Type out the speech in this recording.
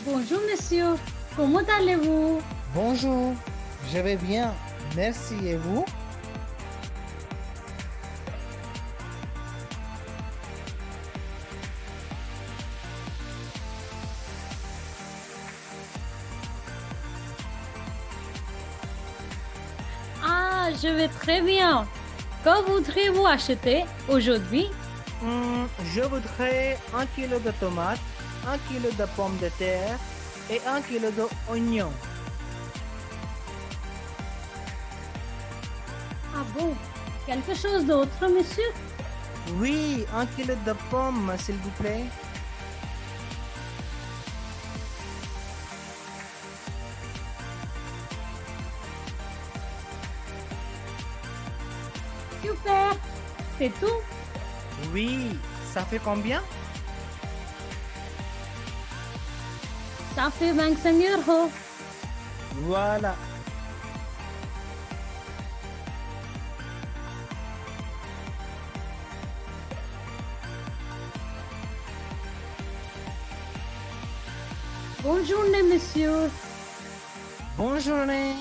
Bonjour monsieur, comment allez-vous? Bonjour, je vais bien, merci et vous? Ah, je vais très bien. Que voudriez-vous acheter aujourd'hui? Je voudrais 1 kilo de tomates, 1 kilo de pommes de terre et 1 kilo d'oignons. Ah bon, quelque chose d'autre, monsieur? Oui, 1 kilo de pommes, s'il vous plaît. Super, c'est tout. Oui, ça fait combien? Ça fait 25 €. Voilà. Bonne journée, monsieur. Bonne journée.